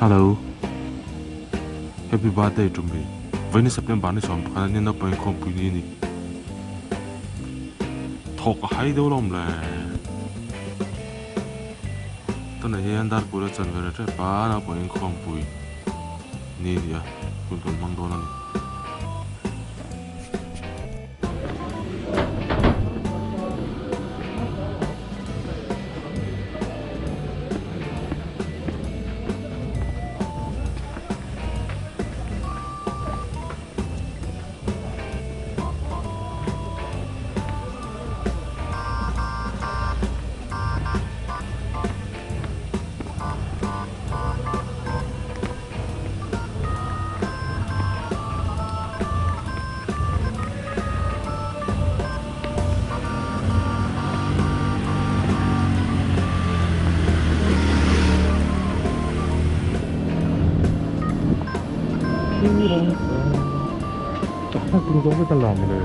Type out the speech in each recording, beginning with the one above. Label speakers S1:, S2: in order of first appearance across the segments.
S1: Hello, happy birthday to me. When is September ni som kan ni na pa kong puni ni. Thok hai do lom le. To na hian dar pura chan ver tre pa na pa kong pui. Ni ya, kun kun mang do na ni. Cũng giống với ta lòng rồi.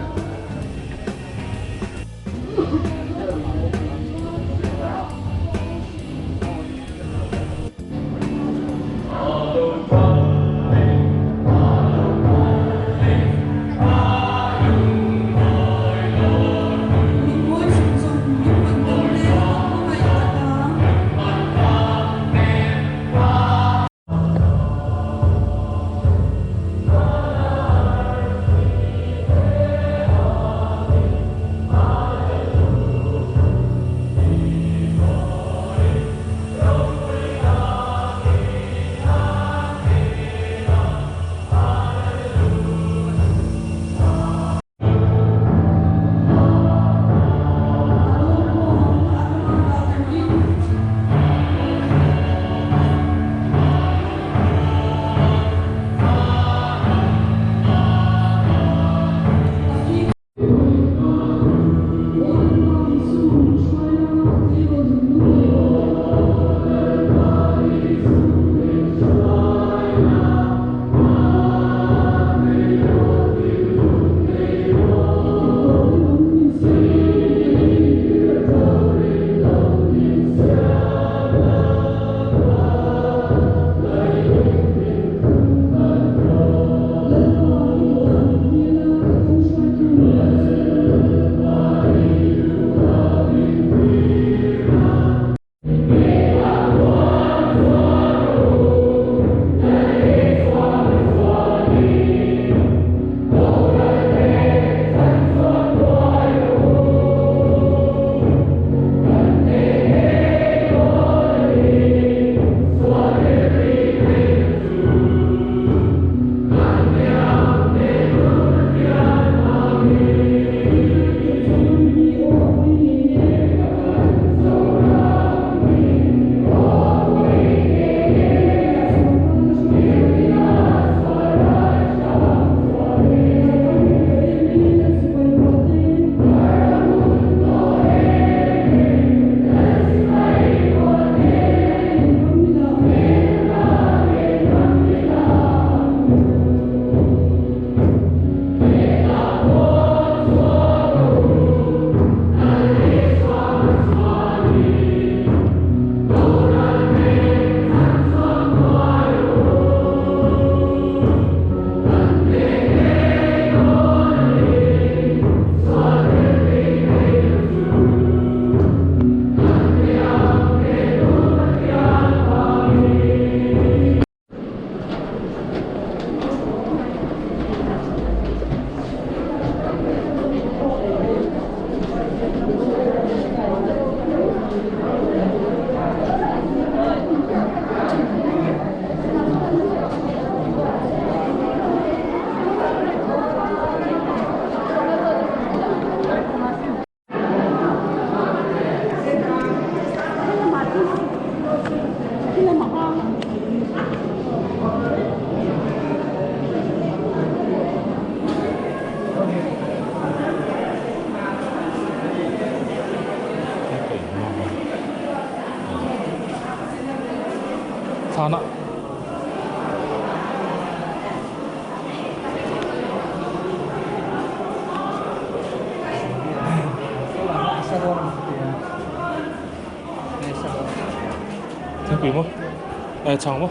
S1: Sana. Thế quý không? Chào không?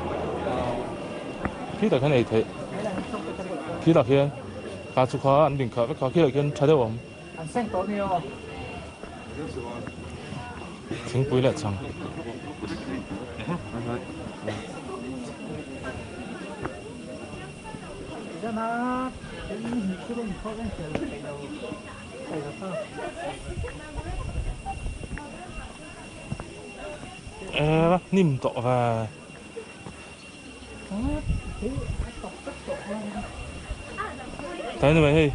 S1: Peter cái này thế Peter kia cá su khó ăn đỉnh khởi với khó kia là kia trái đâu không
S2: ăn xanh tối nhiều
S1: chính quý là chẳng
S2: cho nó cái mình không có cái đầu đây là sao
S1: นิ่มต่อว่าthấy rồi hey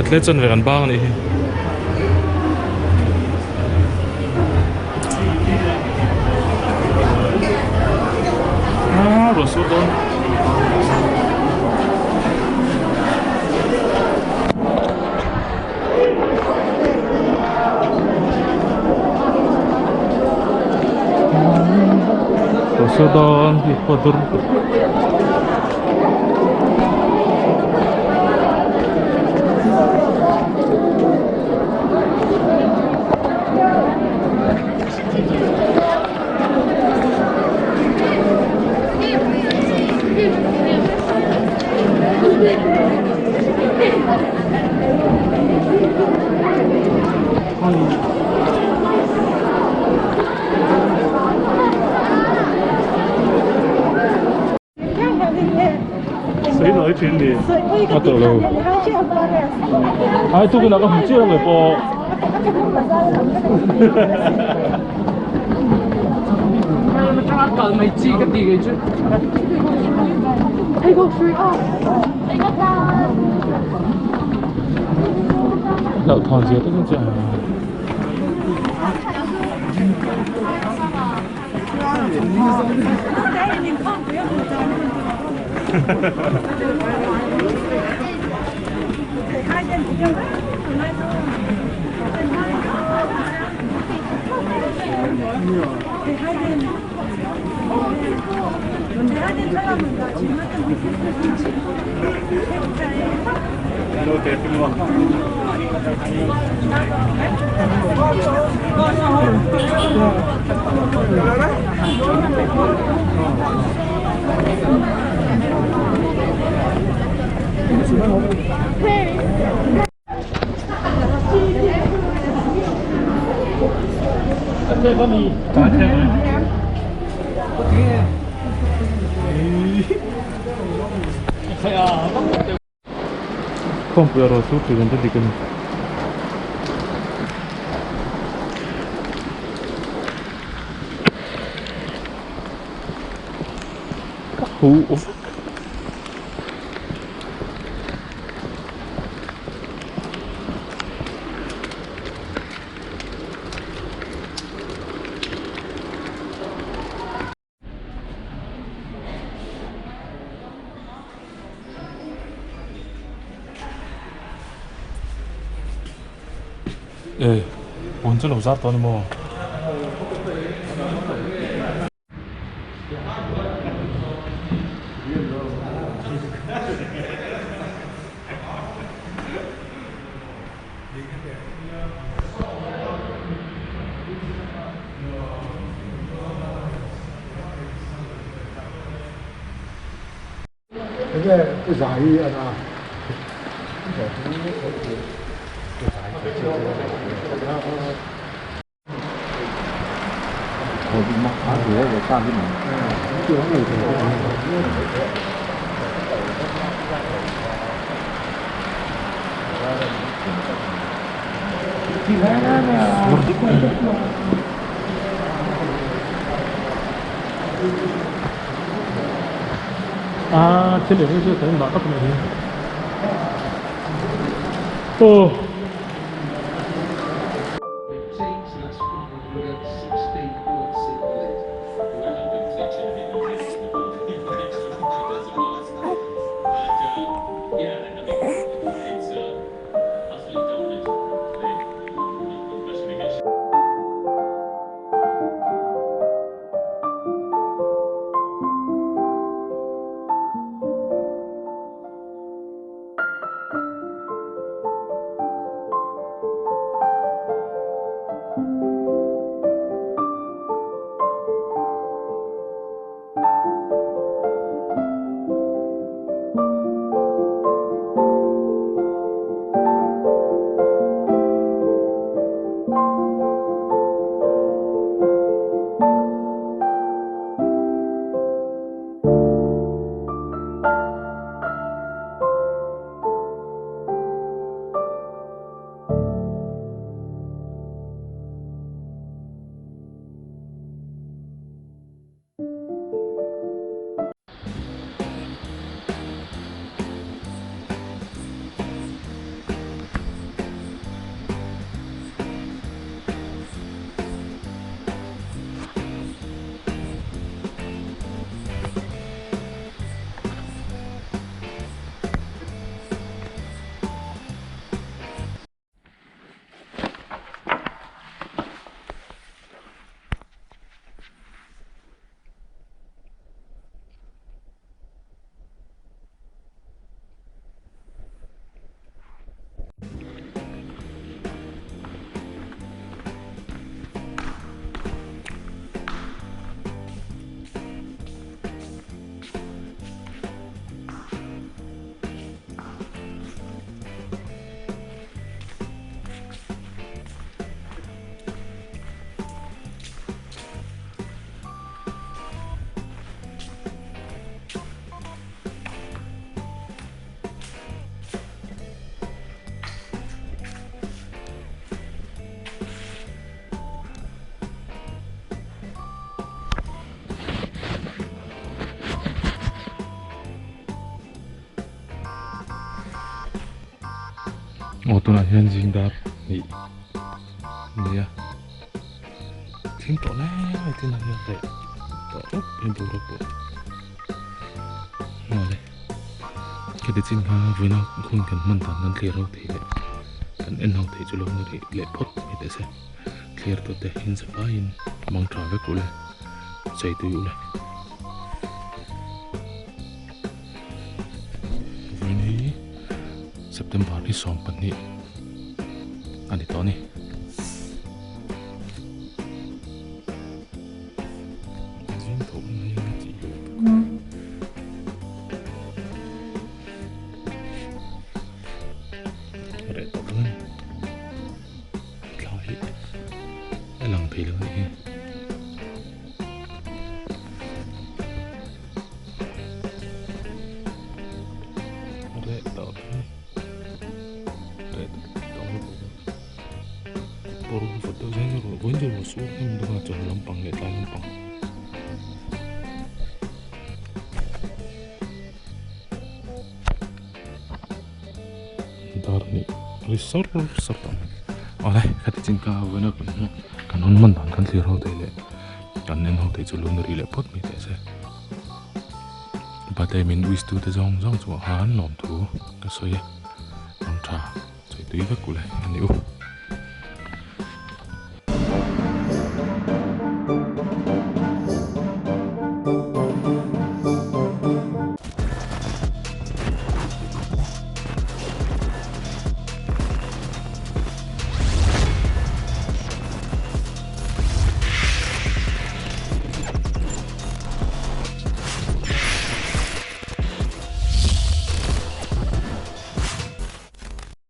S1: klettern wir an Barney. Ah, was so dann? Rosodon, Ecuador.
S2: 水落去田里，
S1: 我到了。哎，都跟那个红椒来播。
S3: 咪知嗰啲嘅啫。睇個水啊！你嗰間。
S1: 老唐姐都是这样。这个你打开门。컴프 열어서 그런데 지금 오. 완전 우사더니 뭐.
S4: 이게 그 사이에나 거기 막 가게 왜 따지면
S1: 아, 제 내려서 되는 거 아깝네. 또. Ô tô này hiện dinh đạp Nị Nị à Thêm tổ nè Thế này hiện tại Tổ úp Em bố rập bộ Ngồi đây Cái đấy xin khá với nó Không cần mân tàn ngân clear out thì lệ Cần in hậu thì cho lâu người lệ pot Như thế sẽ Clear tốt để hình sẽ phá in Mong trả với cụ lệ Chạy tùy ụ lệ Với ní September ni sompan ni Ani to ni Jin to na yang ji yo Re to kan Khai Elang thei lo ni Re to kan Baru foto saya kalau gonjol masuk kan dengan cara lempang lihat lempang. Ntar ni resort serta. Oleh kata cinta benar benar kanon mantan kan sirau tele. Kan nen hau tele culun dari lepot ni tese. Batai min wis tu te zong zong cuma han nom tu kesoya. Nong cha, jadi tu iba kulai ani